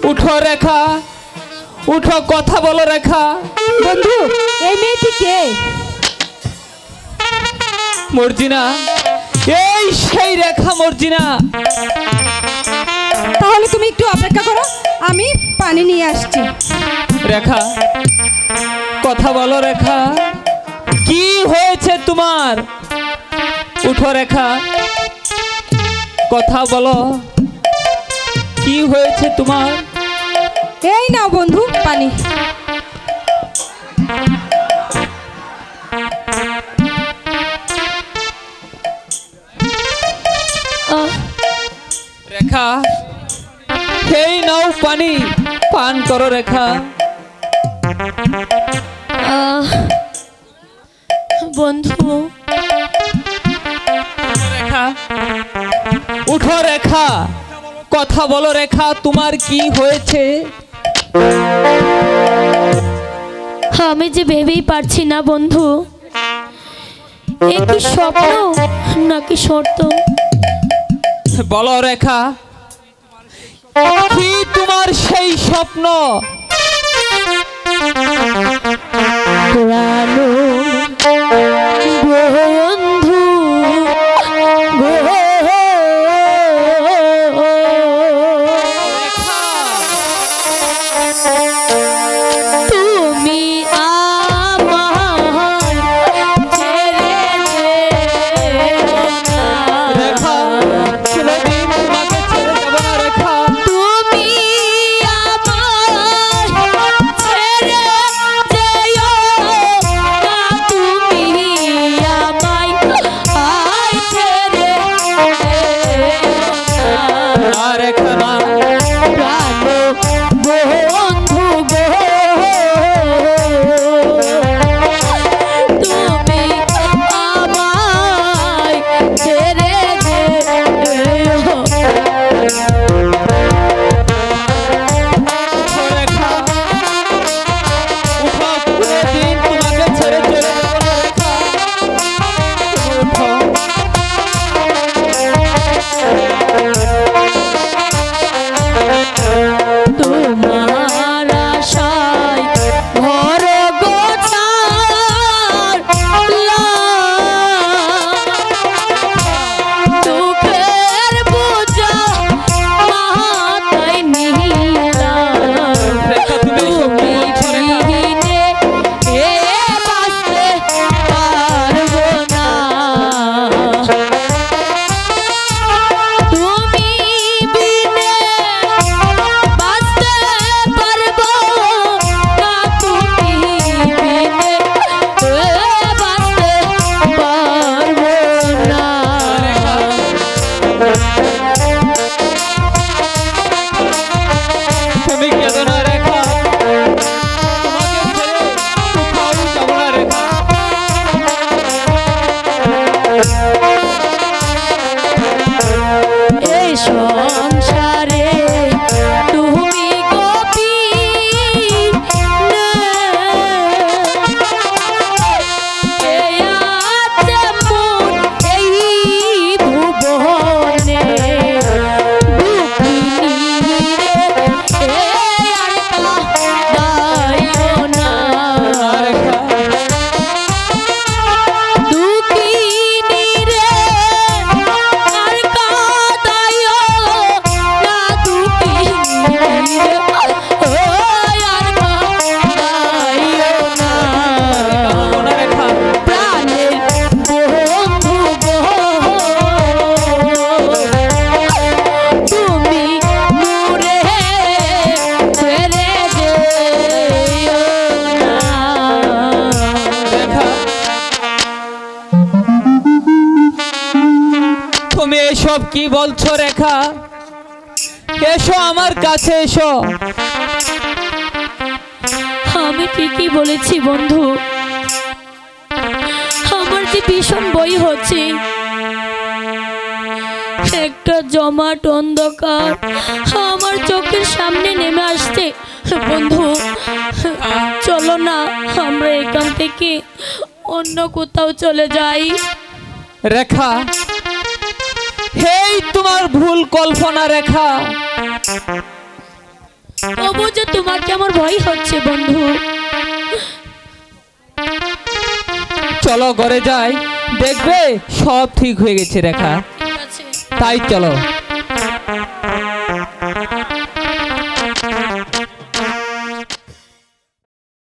উঠো রেখা, উঠো, কথা বলো রেখা। বন্ধু, এই মেয়েটি কে? মর্জিনা, এই সেই রেখা মর্জিনা। তাহলে তুমি একটু অপেক্ষা করো, আমি পানি নিয়ে আসছি। রেখা, কথা বলো রেখা, কি হয়েছে তোমার? উঠো রেখা, কথা বলো, কি হয়েছে তোমার? এই নাও বন্ধু পানি। রেখা, এই নাও পানি, পান করো রেখা। বন্ধু, রেখা, উঠো রেখা, কথা বলো রেখা, তোমার কি হয়েছে? আমি যে ভেবেই পারছি না বন্ধু, এ কি স্বপ্ন নাকি সত্য? বলো রেখা, কি তোমার সেই স্বপ্ন? বন্ধু তুমি রেখা, কোনোদিন তোমাকে ছেড়ে যাব না রেখা। রেখা না, তুমি এসব কি বলছো রেখা? এসো আমার কাছে এসো। আমি ঠিকই বলেছি বন্ধু, আমার যে ভীষণ বই হচ্ছে, একটা জমাট অন্ধকার আমার চোখের সামনে নেমে আসছে। বন্ধু, চলো না আমরা এখান থেকে অন্য কোথাও চলে যাই। রেখা, হেই তোমার ভুল কল্পনা রেখা। তবু যে তোমাকে আমার ভয় হচ্ছে বন্ধু। চলো ঘরে যাই, দেখবে সব ঠিক হয়ে গেছে রেখা। ঠিক আছে। তাই চলো।